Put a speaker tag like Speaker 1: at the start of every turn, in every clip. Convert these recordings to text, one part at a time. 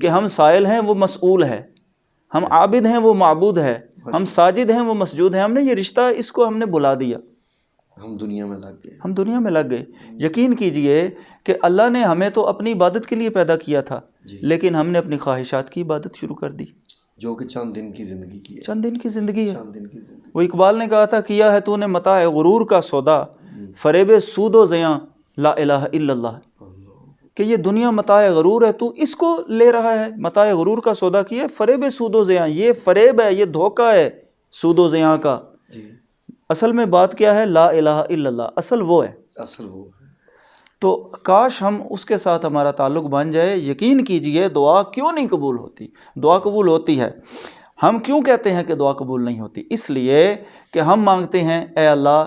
Speaker 1: کہ ہم سائل ہیں وہ مسئول ہے، ہم عابد ہیں وہ معبود ہے، ہم ساجد ہیں وہ مسجود ہیں. ہم نے یہ رشتہ اس کو ہم نے بلا دیا،
Speaker 2: ہم دنیا میں لگ گئے،
Speaker 1: ہم دنیا میں لگ گئے. یقین کیجئے کہ اللہ نے ہمیں تو اپنی عبادت کے لیے پیدا کیا تھا، لیکن ہم نے اپنی خواہشات کی عبادت شروع کر دی،
Speaker 2: جو کہ چند دن کی زندگی کی ہے.
Speaker 1: چند دن کی زندگی ہے.
Speaker 2: چند دن کی زندگی.
Speaker 1: وہ اقبال نے کہا تھا، کیا ہے تو نے متاع غرور کا سودا، فریب سود و زیاں لا الہ الا اللہ. کہ یہ دنیا متاع غرور ہے، تو اس کو لے رہا ہے، متاع غرور کا سودا کیا ہے، فریب سود و زیاں، یہ فریب ہے، یہ دھوکہ ہے سود و زیاں کا. اصل میں بات کیا ہے؟ لا الہ الا اللہ، اصل وہ ہے،
Speaker 2: اصل وہ ہے.
Speaker 1: تو کاش ہم اس کے ساتھ ہمارا تعلق بن جائے. یقین کیجئے دعا کیوں نہیں قبول ہوتی؟ دعا قبول ہوتی ہے. ہم کیوں کہتے ہیں کہ دعا قبول نہیں ہوتی؟ اس لیے کہ ہم مانگتے ہیں اے اللہ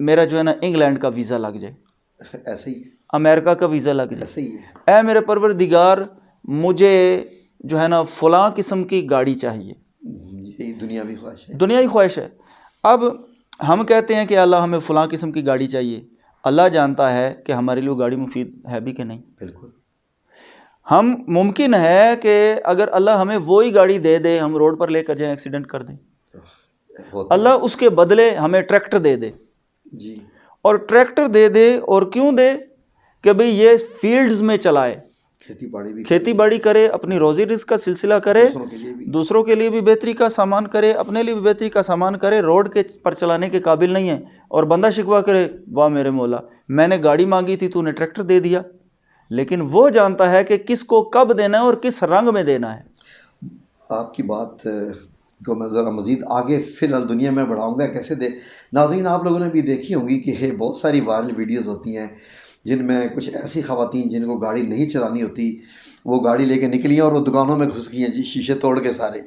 Speaker 1: میرا جو ہے نا انگلینڈ کا ویزا لگ جائے،
Speaker 2: ایسے ہی ہے،
Speaker 1: امریکہ کا ویزا لگ جائے،
Speaker 2: ایسے ہی ہے.
Speaker 1: اے میرے پروردگار مجھے جو ہے نا فلاں قسم کی گاڑی چاہیے.
Speaker 2: یہی دنیاوی خواہش ہے،
Speaker 1: دنیائی خواہش ہے. اب ہم کہتے ہیں کہ اللہ ہمیں فلاں قسم کی گاڑی چاہیے، اللہ جانتا ہے کہ ہمارے لیے گاڑی مفید ہے بھی کہ نہیں.
Speaker 2: بالکل.
Speaker 1: ہم ممکن ہے کہ اگر اللہ ہمیں وہی گاڑی دے دے، ہم روڈ پر لے کر جائیں ایکسیڈنٹ کر دیں، اللہ اس کے بدلے ہمیں ٹریکٹر دے دے.
Speaker 2: جی.
Speaker 1: اور ٹریکٹر دے دے، اور کیوں دے؟ کہ بھئی یہ فیلڈز میں چلائے، کھیتی باڑی کرے، اپنی روزی رزق کا سلسلہ کرے، دوسروں کے لیے بھی بہتری کا سامان کرے، اپنے لیے بھی بہتری کا سامان کرے. روڈ کے پر چلانے کے قابل نہیں ہے، اور بندہ شکوہ کرے، واہ میرے مولا میں نے گاڑی مانگی تھی تو نے ٹریکٹر دے دیا. لیکن وہ جانتا ہے کہ کس کو کب دینا ہے اور کس رنگ میں دینا ہے.
Speaker 2: آپ کی بات کو میں ذرا مزید آگے فی الحال دنیا میں بڑھاؤں گا کیسے دے. ناظرین آپ لوگوں نے بھی دیکھی ہوں گی کہ بہت ساری وائرل ویڈیوز ہوتی ہیں جن میں کچھ ایسی خواتین جن کو گاڑی نہیں چلانی ہوتی وہ گاڑی لے کے نکلی ہیں اور وہ دکانوں میں گھس گئی ہیں جی، شیشے توڑ کے سارے.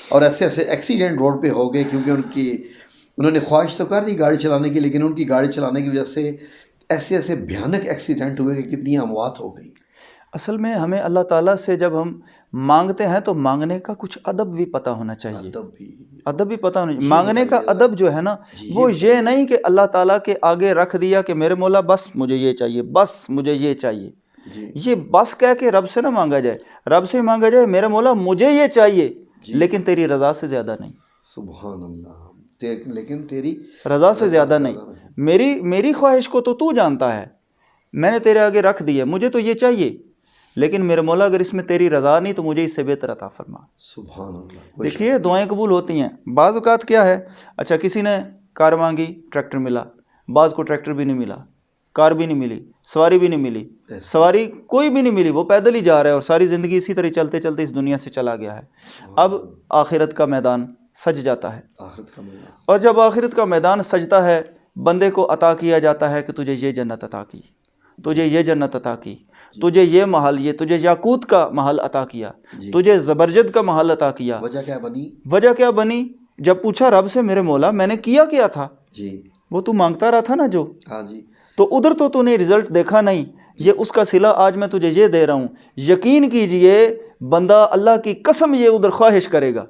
Speaker 2: اور ایسے ایسے ایکسیڈنٹ روڈ پہ ہو گئے کیونکہ انہوں نے خواہش تو کر دی گاڑی چلانے کی، لیکن ان کی گاڑی چلانے کی وجہ سے ایسے ایسے بھیانک ایکسیڈنٹ ہوئے کہ کتنی اموات ہو گئی.
Speaker 1: اصل میں ہمیں اللہ تعالیٰ سے جب ہم مانگتے ہیں تو مانگنے کا کچھ ادب بھی پتہ ہونا چاہیے، ادب بھی پتہ ہونا چاہیے. مانگنے کا ادب جو ہے نا وہ یہ نہیں کہ اللہ تعالیٰ کے آگے رکھ دیا کہ میرے مولا بس مجھے یہ چاہیے، بس مجھے یہ چاہیے. یہ بس کہہ کے رب سے نہ مانگا جائے. رب سے مانگا جائے میرے مولا مجھے یہ چاہیے لیکن تیری رضا سے زیادہ نہیں.
Speaker 2: سبحان اللہ. لیکن تیری
Speaker 1: رضا سے زیادہ نہیں. میری خواہش کو تو جانتا ہے، میں نے تیرے آگے رکھ دی ہے، مجھے تو یہ چاہیے، لیکن میرے مولا اگر اس میں تیری رضا نہیں تو مجھے اس سے بہتر عطا فرما.
Speaker 2: سبحان اللہ.
Speaker 1: دیکھیے دعائیں قبول ہوتی ہیں. بعض اوقات کیا ہے، اچھا کسی نے کار مانگی ٹریکٹر ملا، بعض کو ٹریکٹر بھی نہیں ملا، کار بھی نہیں ملی، سواری بھی نہیں ملی، سواری کوئی بھی نہیں ملی، وہ پیدل ہی جا رہا ہے اور ساری زندگی اسی طرح چلتے چلتے اس دنیا سے چلا گیا ہے. اب آخرت کا میدان سج جاتا ہے، اور جب آخرت کا میدان سجتا ہے بندے کو عطا کیا جاتا ہے کہ تجھے یہ جنت عطا کی، تجھے یہ جنت عطا کی، تجھے یہ محل، یہ تجھے یاقوت کا محل عطا کیا، تجھے زبرجد کا محل عطا کیا.
Speaker 2: وجہ کیا بنی؟
Speaker 1: وجہ کیا بنی؟ جب پوچھا رب سے میرے مولا میں نے کیا تھا، وہ تو مانگتا رہا تھا نا جو، تو ادھر تو نے رزلٹ دیکھا نہیں، یہ اس کا صلہ آج میں تجھے یہ دے رہا ہوں. یقین کیجئے بندہ اللہ کی قسم یہ ادھر خواہش کرے گا،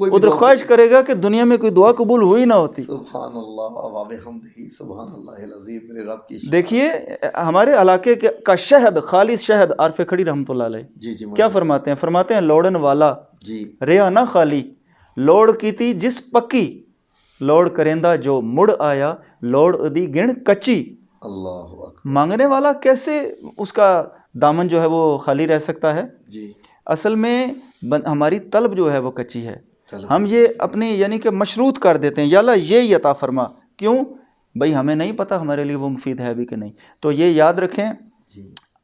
Speaker 1: ادھر خواہش کرے گا کہ دنیا میں کوئی دعا قبول ہوئی نہ ہوتی.
Speaker 2: سبحان اللہ و بحمدہ سبحان اللہ العظیم. میرے رب کی
Speaker 1: دیکھیے ہمارے علاقے کا شہد، خالص شہد، عارف کھڑی رحمۃ اللہ علیہ کیا فرماتے ہیں؟ فرماتے ہیں لوڑن والا ریا نہ خالی، لوڑ کی تھی جس پکی، لوڑ کرندہ جو مڑ آیا، لوڑ ادی گن کچی.
Speaker 2: اللہ اکبر.
Speaker 1: مانگنے والا کیسے اس کا دامن جو ہے وہ خالی رہ سکتا ہے؟ اصل میں ہماری طلب جو ہے وہ کچی ہے. ہم یہ اپنی یعنی کہ مشروط کر دیتے ہیں، یا اللہ یہ عطا فرما. کیوں بھئی؟ ہمیں نہیں پتہ ہمارے لیے وہ مفید ہے بھی کہ نہیں. تو یہ یاد رکھیں،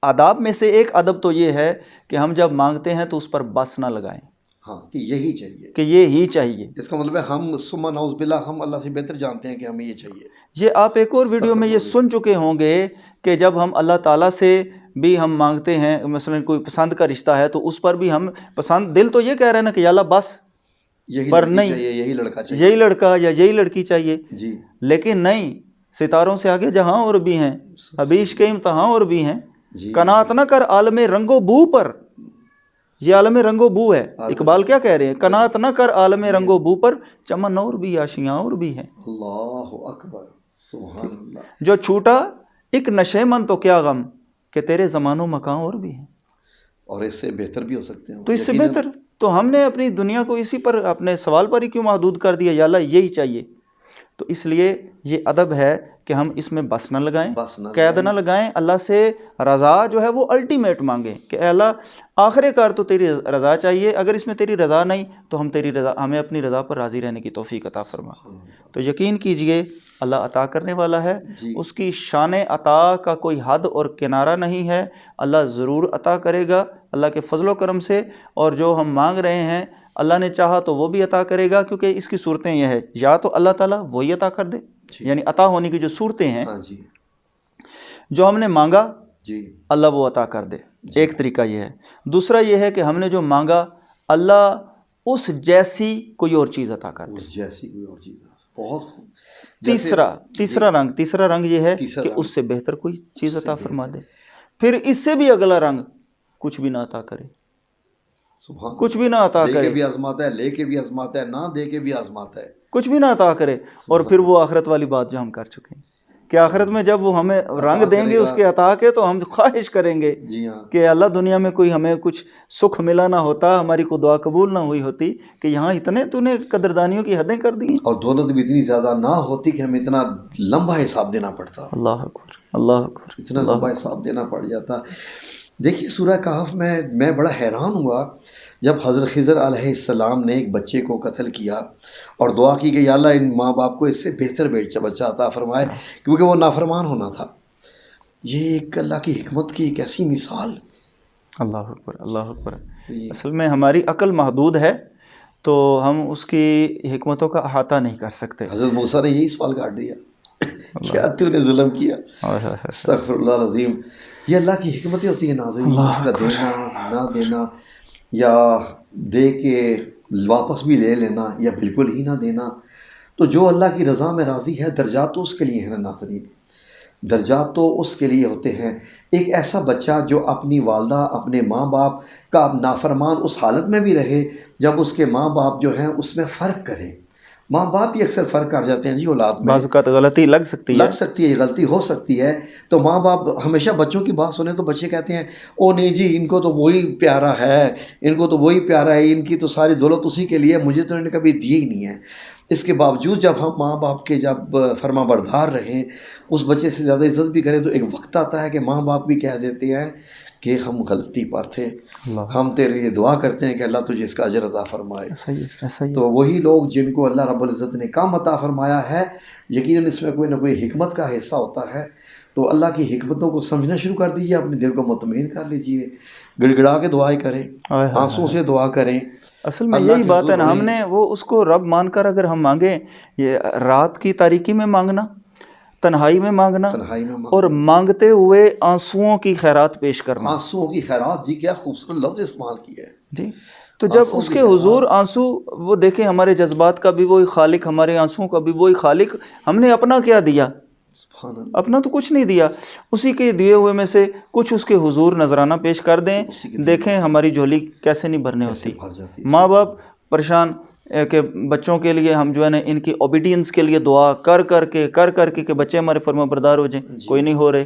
Speaker 1: آداب میں سے ایک ادب تو یہ ہے کہ ہم جب مانگتے ہیں تو اس پر بس نہ لگائیں،
Speaker 2: ہاں کہ یہی چاہیے،
Speaker 1: کہ یہ ہی چاہیے.
Speaker 2: اس کا مطلب ہے ہم ثم نعوذ باللہ ہم اللہ سے بہتر جانتے ہیں کہ ہمیں یہ چاہیے.
Speaker 1: یہ آپ ایک اور ویڈیو میں یہ سن چکے ہوں گے کہ جب ہم اللہ تعالیٰ سے بھی ہم مانگتے ہیں، مثلا کوئی پسند کا رشتہ ہے تو اس پر بھی ہم پسند، دل تو یہ کہہ رہے ہیں نا کہ یا اللہ بس، پر نہیں
Speaker 2: یہی لڑکا چاہیے،
Speaker 1: یہی لڑکا یا یہی لڑکی چاہیے.
Speaker 2: جی
Speaker 1: لیکن نہیں، ستاروں سے آگے جہاں اور بھی ہیں، حبیش کے امتحان اور بھی ہیں. قناعت نہ کر عالم رنگ و بو پر، یہ عالم رنگ و بو ہے. اقبال کیا کہہ رہے ہیں؟ قناعت نہ کر عالم رنگ و بو پر، چمن اور بھی آشیاں اور بھی ہیں.
Speaker 2: اللہ اکبر سبحان اللہ.
Speaker 1: جو چھوٹا ایک نشے من تو کیا غم، کہ تیرے زمان و مکان اور بھی ہیں.
Speaker 2: اور اس سے بہتر بھی ہو سکتے ہیں.
Speaker 1: تو اس سے بہتر تو ہم نے اپنی دنیا کو اسی پر اپنے سوال پر ہی کیوں محدود کر دیا، یا اللہ یہی چاہیے. تو اس لیے یہ ادب ہے کہ ہم اس میں بس نہ لگائیں، قید نہ لگائیں. اللہ سے رضا جو ہے وہ الٹیمیٹ مانگیں کہ اے اللہ آخر کار تو تیری رضا چاہیے، اگر اس میں تیری رضا نہیں تو ہمیں اپنی رضا پر راضی رہنے کی توفیق عطا فرما. تو یقین کیجئے اللہ عطا کرنے والا ہے، اس کی شان عطا کا کوئی حد اور کنارہ نہیں ہے. اللہ ضرور عطا کرے گا اللہ کے فضل و کرم سے، اور جو ہم مانگ رہے ہیں اللہ نے چاہا تو وہ بھی عطا کرے گا، کیونکہ اس کی صورتیں یہ ہے یا تو اللہ تعالیٰ وہی عطا کر دے، یعنی عطا ہونے کی جو صورتیں ہیں جو ہم نے مانگا اللہ وہ عطا کر دے، ایک طریقہ یہ ہے. دوسرا یہ ہے کہ ہم نے جو مانگا اللہ اس جیسی کوئی اور چیز عطا کر دے،
Speaker 2: جیسی کوئی اور چیز. بہت خوب.
Speaker 1: تیسرا رنگ یہ ہے کہ اس سے بہتر کوئی چیز عطا فرما دے. پھر اس سے بھی اگلا رنگ کچھ بھی نہ عطا کرے، کچھ بھی نہ عطا کرے،
Speaker 2: دے کے بھی آزماتا ہے، لے کے بھی آزماتا ہے، نہ دے کے بھی آزماتا ہے،
Speaker 1: کچھ بھی نہ عطا کرے. اور پھر وہ آخرت والی بات جو ہم کر چکے ہیں کہ آخرت میں جب وہ ہمیں رنگ دیں گے اس کے عطا کے، تو ہم خواہش کریں گے کہ اللہ دنیا میں کوئی ہمیں کچھ سکھ ملا نہ ہوتا، ہماری کوئی دعا قبول نہ ہوئی ہوتی، کہ یہاں اتنے تو نے قدردانیوں کی حدیں کر دی،
Speaker 2: اور دولت بھی اتنی زیادہ نہ ہوتی کہ ہمیں اتنا لمبا حساب دینا پڑتا.
Speaker 1: اللہ اکبر، اللہ اکبر،
Speaker 2: اتنا لمبا حساب دینا پڑ جاتا. دیکھیے سورہ کہف میں بڑا حیران ہوا جب حضرت خضر علیہ السلام نے ایک بچے کو قتل کیا اور دعا کی کہ یا اللہ ان ماں باپ کو اس سے بہتر بچہ عطا فرمائے، کیونکہ وہ نافرمان ہونا تھا. یہ ایک اللہ کی حکمت کی ایک ایسی مثال.
Speaker 1: اللہ اکبر، اللہ اکبر. اصل میں ہماری عقل محدود ہے تو ہم اس کی حکمتوں کا احاطہ نہیں کر سکتے.
Speaker 2: حضرت موسیٰ نے یہی سوال کاٹ دیا، کیا تو نے ظلم کیا؟ استغفر اللہ العظیم. یہ اللہ کی حکمتیں ہوتی ہیں ناظرین، اس کا دینا نہ دینا، یا دے کے واپس بھی لے لینا، یا بالکل ہی نہ دینا. تو جو اللہ کی رضا میں راضی ہے درجات تو اس کے لیے ہیں نا ناظرین، درجات تو اس کے لیے ہوتے ہیں. ایک ایسا بچہ جو اپنی والدہ اپنے ماں باپ کا نافرمان اس حالت میں بھی رہے جب اس کے ماں باپ جو ہیں اس میں فرق کریں. ماں باپ بھی اکثر فرق کر جاتے ہیں جی اولاد میں،
Speaker 1: بعض اوقات غلطی لگ سکتی
Speaker 2: ہے، غلطی ہو سکتی ہے. تو ماں باپ ہمیشہ بچوں کی بات سنیں تو بچے کہتے ہیں او نہیں جی ان کو تو وہی پیارا ہے، ان کو تو وہی پیارا ہے، ان کی تو ساری دولت اسی کے لیے، مجھے تو انہوں نے کبھی دی ہی نہیں ہے. اس کے باوجود جب ہم ماں باپ کے جب فرما بردار رہیں، اس بچے سے زیادہ عزت بھی کریں، تو ایک وقت آتا ہے کہ ماں باپ بھی کہہ دیتے ہیں کہ ہم غلطی پر تھے، ہم تیرے لیے دعا کرتے ہیں کہ اللہ تجھے اس کا اجر عطا فرمائے. تو وہی لوگ جن کو اللہ رب العزت نے کم عطا فرمایا ہے، یقیناً اس میں کوئی نہ کوئی حکمت کا حصہ ہوتا ہے. تو اللہ کی حکمتوں کو سمجھنا شروع کر دیجیے، اپنے دل کو مطمئن کر لیجیے، گڑ گڑا کے دعائیں کریں، آنسوں سے دعا کریں.
Speaker 1: اصل میں یہی بات ہے نا، ہم نے وہ اس کو رب مان کر اگر ہم مانگیں، یہ رات کی تاریکی میں مانگنا، تنہائی میں مانگنا، اور مانگتے ہوئے آنسوؤں کی خیرات پیش کرنا.
Speaker 2: آنسوؤں کی خیرات، جی کیا خوبصورت لفظ استعمال کیا ہے
Speaker 1: جی. تو جب اس کے حضور آنسو، وہ دیکھیں ہمارے جذبات کا بھی وہی خالق، ہمارے آنسوؤں کا بھی وہی خالق، ہم نے اپنا کیا دیا؟ اپنا تو کچھ نہیں دیا. اسی کے دیے ہوئے میں سے کچھ اس کے حضور نذرانہ پیش کر دیں، دیکھیں ہماری جھولی کیسے نہیں بھرنے ہوتی. ماں باپ پریشان کہ بچوں کے لیے ہم جو ہے نا ان کی اوبیڈینس کے لیے دعا کر کر کے کہ بچے ہمارے فرما بردار ہو جائیں، کوئی نہیں ہو رہے.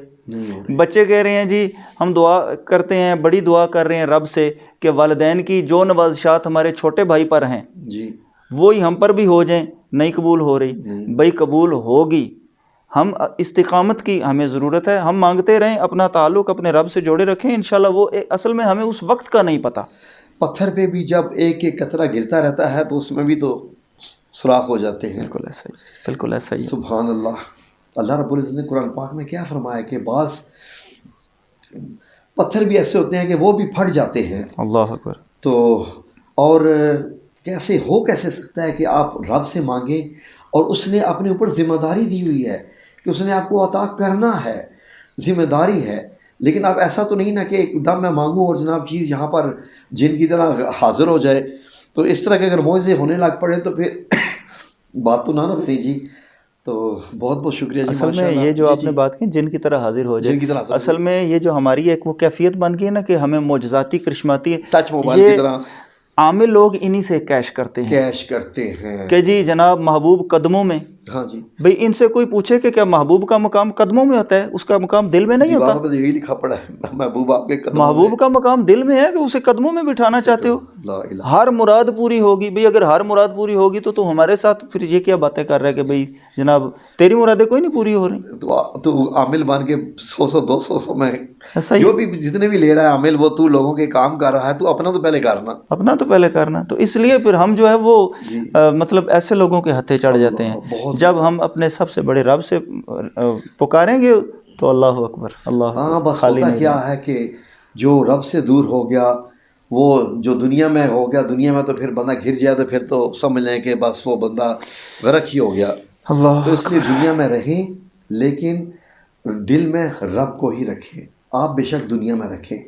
Speaker 1: بچے کہہ رہے ہیں جی ہم دعا کرتے ہیں، بڑی دعا کر رہے ہیں رب سے کہ والدین کی جو نوازشات ہمارے چھوٹے بھائی پر ہیں وہی ہم پر بھی ہو جائیں، نہیں قبول ہو رہی. بھائی قبول ہوگی. ہم استقامت کی ہمیں ضرورت ہے، ہم مانگتے رہیں، اپنا تعلق اپنے رب سے جوڑے رکھیں. انشاءاللہ وہ اصل میں ہمیں اس وقت کا نہیں پتہ.
Speaker 2: پتھر پہ بھی جب ایک ایک قطرہ گرتا رہتا ہے تو اس میں بھی تو سوراخ ہو جاتے ہیں.
Speaker 1: بالکل ایسا ہی، بالکل ایسا ہی.
Speaker 2: سبحان اللہ. اللہ رب العزت نے قرآن پاک میں کیا فرمایا کہ بعض پتھر بھی ایسے ہوتے ہیں کہ وہ بھی پھٹ جاتے ہیں.
Speaker 1: اللہ اکبر.
Speaker 2: تو اور کیسے سکتا ہے کہ آپ رب سے مانگیں اور اس نے اپنے اوپر ذمہ داری دی ہوئی ہے کہ اس نے آپ کو عطا کرنا ہے، ذمہ داری ہے. لیکن اب ایسا تو نہیں نا کہ ایک دم میں مانگوں اور جناب چیز یہاں پر جن کی طرح حاضر ہو جائے. تو اس طرح کے اگر معجزے ہونے لگ پڑے تو پھر بات تو نہ بنے جی. تو بہت بہت شکریہ جی.
Speaker 1: اصل میں یہ جو آپ نے بات کی جن کی طرح حاضر ہو جائے، اصل میں یہ جو ہماری ایک وہ کیفیت بن گئی ہے نا کہ ہمیں معجزاتی کرشماتی
Speaker 2: ٹچ موبائل کی طرح
Speaker 1: عامل لوگ انہی سے کیش کرتے ہیں
Speaker 2: کہ جی
Speaker 1: جناب محبوب قدموں میں
Speaker 2: ہاں جی
Speaker 1: بھئی ان سے کوئی پوچھے کہ کیا محبوب کا مقام قدموں میں ہوتا ہے، اس کا مقام دل میں نہیں ہوتا؟
Speaker 2: دیواروں پہ تو یہی لکھا پڑا ہے محبوب آپ کے قدموں میں،
Speaker 1: محبوب کا مقام دل میں ہے کہ اسے قدموں میں بٹھانا چاہتے ہو؟
Speaker 2: لا الہ
Speaker 1: ہر مراد پوری ہوگی بھئی، اگر ہر مراد پوری ہوگی تو ہمارے ساتھ پھر یہ کیا باتیں کر رہا ہے کہ بھئی جناب تیری مرادیں کوئی نہیں پوری ہو رہی؟
Speaker 2: تو عامل بن کے 100 200 میں
Speaker 1: ایسا ہی
Speaker 2: جو بھی جتنے بھی لے رہا ہے عامل، وہ تو لوگوں کے کام کر رہا ہے، تو اپنا تو پہلے کرنا،
Speaker 1: اپنا تو پہلے کرنا. تو اس لیے پھر ہم جو ہے وہ
Speaker 2: جی
Speaker 1: مطلب ایسے لوگوں کے ہتھے چڑھ جاتے ہیں.
Speaker 2: بہت
Speaker 1: جب ہم اپنے سب سے بڑے رب سے پکاریں گے تو اللہ اکبر، اللہ
Speaker 2: ہاں
Speaker 1: اکبر،
Speaker 2: بس
Speaker 1: خالی
Speaker 2: ہوتا
Speaker 1: نہیں
Speaker 2: کیا
Speaker 1: رہیں.
Speaker 2: ہے کہ جو رب سے دور ہو گیا، وہ جو دنیا میں ہو گیا، دنیا میں تو پھر بندہ گر جائے تو پھر تو سمجھ لیں کہ بس وہ بندہ غرق ہی ہو گیا.
Speaker 1: اللہ
Speaker 2: تو اس لیے دنیا میں رہیں لیکن دل میں رب کو ہی رکھیں. آپ بے شک دنیا میں رکھیں،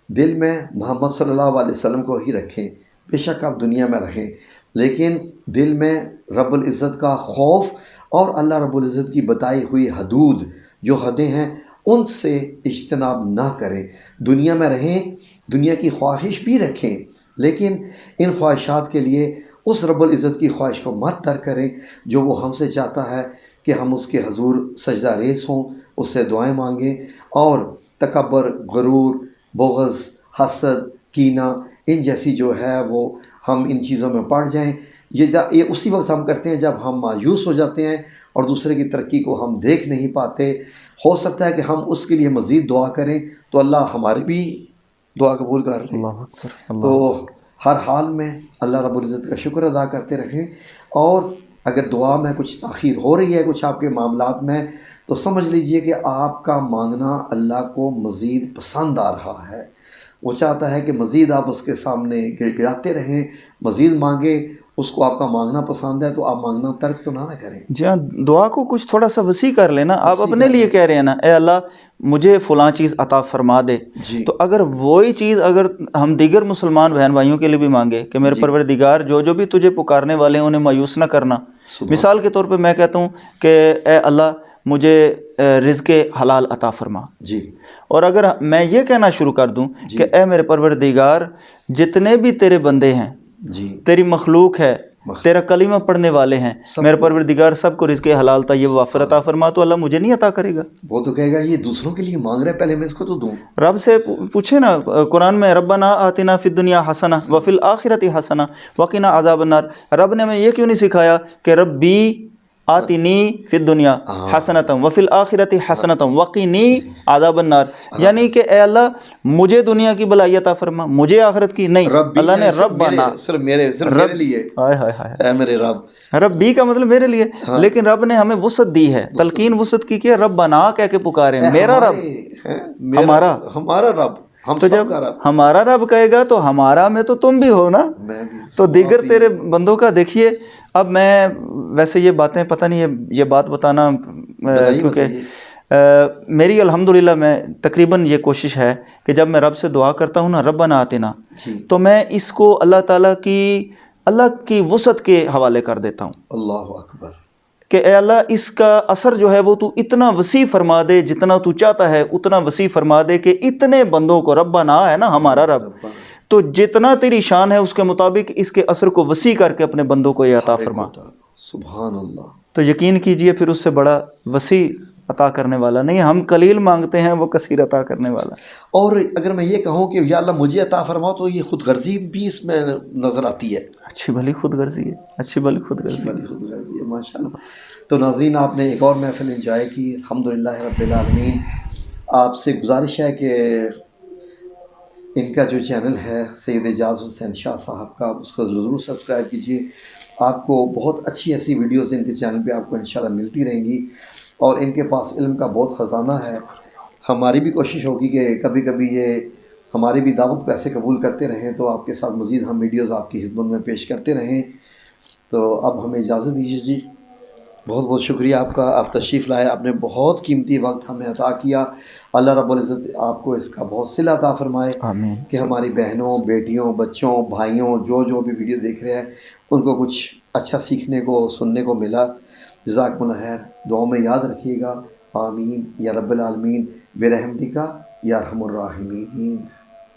Speaker 2: دل میں محمد صلی اللہ علیہ وسلم کو ہی رکھیں. بے شک آپ دنیا میں رہیں لیکن دل میں رب العزت کا خوف اور اللہ رب العزت کی بتائی ہوئی حدود جو حدیں ہیں ان سے اجتناب نہ کریں. دنیا میں رہیں، دنیا کی خواہش بھی رکھیں لیکن ان خواہشات کے لیے اس رب العزت کی خواہش کو مت ترک کریں جو وہ ہم سے چاہتا ہے کہ ہم اس کے حضور سجدہ ریز ہوں، اس سے دعائیں مانگیں، اور تکبر، غرور، بغض، حسد، کینہ، ان جیسی جو ہے وہ ہم ان چیزوں میں پڑ جائیں. یہ اسی وقت ہم کرتے ہیں جب ہم مایوس ہو جاتے ہیں اور دوسرے کی ترقی کو ہم دیکھ نہیں پاتے. ہو سکتا ہے کہ ہم اس کے لیے مزید دعا کریں تو اللہ ہماری بھی دعا قبول کر لے.
Speaker 1: اللہ اکبر،
Speaker 2: تو
Speaker 1: اللہ اکبر.
Speaker 2: ہر حال میں اللہ رب العزت کا شکر ادا کرتے رہیں، اور اگر دعا میں کچھ تاخیر ہو رہی ہے کچھ آپ کے معاملات میں، تو سمجھ لیجئے کہ آپ کا مانگنا اللہ کو مزید پسند آ رہا ہے. وہ چاہتا ہے کہ مزید آپ اس کے سامنے گڑگڑاتے رہیں، مزید مانگیں. اس کو آپ کا مانگنا پسند ہے تو آپ مانگنا ترک تو نہ کریں.
Speaker 1: جی ہاں، دعا کو کچھ تھوڑا سا وسیع کر لینا. آپ
Speaker 2: وسیع
Speaker 1: اپنے
Speaker 2: کر
Speaker 1: لیے
Speaker 2: لیں.
Speaker 1: کہہ رہے ہیں نا، اے اللہ مجھے فلاں چیز عطا فرما دے،
Speaker 2: جی
Speaker 1: تو اگر وہی چیز اگر ہم دیگر مسلمان بہن بھائیوں کے لیے بھی مانگے کہ میرے
Speaker 2: جی
Speaker 1: پروردگار جو بھی تجھے پکارنے والے ہیں انہیں مایوس نہ کرنا.
Speaker 2: سبحان
Speaker 1: مثال کے طور پہ میں کہتا ہوں کہ اے اللہ مجھے رزق حلال عطا فرما،
Speaker 2: جی
Speaker 1: اور اگر میں یہ کہنا شروع کر دوں
Speaker 2: جی
Speaker 1: کہ اے میرے پروردگار جتنے بھی تیرے بندے ہیں،
Speaker 2: جی
Speaker 1: تیری مخلوق ہے، تیرا کلمہ پڑھنے والے ہیں،
Speaker 2: سب
Speaker 1: میرے
Speaker 2: کو
Speaker 1: پروردگار سب کو رزق حلال طیب وافر عطا فرما، تو اللہ مجھے نہیں عطا کرے گا؟
Speaker 2: وہ تو کہے گا یہ دوسروں کے لیے مانگ رہے ہیں، پہلے میں اس کو تو دوں.
Speaker 1: رب سے پوچھے نا قرآن میں، ربنا آتنا فی الدنیا حسنہ وفی الآخرۃ حسنہ وقنا عذاب النار. رب نے ہمیں یہ کیوں نہیں سکھایا کہ ربی آتنی فی الدنیا حسنۃ وفی الآخرۃ حسنۃ وقنی عذاب النار؟ یعنی کہ اے اللہ مجھے دنیا کی بھلائی عطا فرما، مجھے آخرت کی نہیں.
Speaker 2: رب
Speaker 1: اللہ نے
Speaker 2: صرف
Speaker 1: ربنا،
Speaker 2: صرف میرے لیے،
Speaker 1: ہائے ہائے ہائے،
Speaker 2: اے میرے رب.
Speaker 1: رب بھی کا مطلب میرے لیے، لیکن رب نے ہمیں وسعت دی ہے، تلقین وسعت کی کہ رب بنا کہہ کے پکارے، میرا رب،
Speaker 2: ہمارا رب، ہم
Speaker 1: تو
Speaker 2: سب
Speaker 1: جب
Speaker 2: کا رب.
Speaker 1: ہمارا رب کہے گا تو ہمارا میں تو تم بھی ہو نا.
Speaker 2: میں بھی
Speaker 1: تو دیگر تیرے بندوں کا دیکھیے. اب میں ویسے یہ باتیں پتہ نہیں یہ بات بتانا کیونکہ میری الحمدللہ میں تقریباً یہ کوشش ہے کہ جب میں رب سے دعا کرتا ہوں نا ربنا آتنا، تو میں اس کو اللہ تعالیٰ کی وسعت کے حوالے کر دیتا ہوں.
Speaker 2: اللہ اکبر.
Speaker 1: کہ اے اللہ اس کا اثر جو ہے وہ تو اتنا وسیع فرما دے، جتنا تو چاہتا ہے اتنا وسیع فرما دے کہ اتنے بندوں کو، ربنا ہے نا ہمارا رب، تو جتنا تیری شان ہے اس کے مطابق اس کے اثر کو وسیع کر کے اپنے بندوں کو یہ عطا فرما.
Speaker 2: سبحان اللہ.
Speaker 1: تو یقین کیجئے پھر اس سے بڑا وسیع عطا کرنے والا نہیں. ہم قلیل مانگتے ہیں، وہ کثیر عطا کرنے والا.
Speaker 2: اور اگر میں یہ کہوں کہ یا اللہ مجھے عطا فرماؤ، تو یہ خود غرضی بھی اس میں نظر آتی ہے.
Speaker 1: اچھی بھلی خود غرضی ہے، اچھی بھلی خود غرضی ہے.
Speaker 2: خود غرضی ہے، ماشاء اللہ. تو ناظرین، آپ نے ایک اور محفل انجوائے کی، الحمدللہ رب العالمین. آپ سے گزارش ہے کہ ان کا جو چینل ہے سید اعجاز حسین شاہ صاحب کا، اس کو ضرور سبسکرائب کیجیے. آپ کو بہت اچھی ایسی ویڈیوز ان کے چینل پہ آپ کو انشاءاللہ ملتی رہیں گی، اور ان کے پاس علم کا بہت خزانہ ہے. ہماری بھی کوشش ہوگی کہ کبھی کبھی یہ ہماری بھی دعوت پیسے قبول کرتے رہیں تو آپ کے ساتھ مزید ہم ویڈیوز آپ کی خدمت میں پیش کرتے رہیں. تو اب ہمیں اجازت دیجیے جی. بہت بہت شکریہ آپ کا، آپ تشریف لائے، آپ نے بہت قیمتی وقت ہمیں عطا کیا. اللہ رب العزت آپ کو اس کا بہت صلہ عطا فرمائے
Speaker 1: آمین.
Speaker 2: کہ ہماری بہنوں، بیٹیوں، بچوں، بھائیوں جو بھی ویڈیو دیکھ رہے ہیں ان کو کچھ اچھا سیکھنے کو، سننے کو ملا. جزاکم اللہ خیر. دعاؤں میں یاد رکھیے گا. آمین یا رب العالمین برحمتک یا ارحم الراحمین.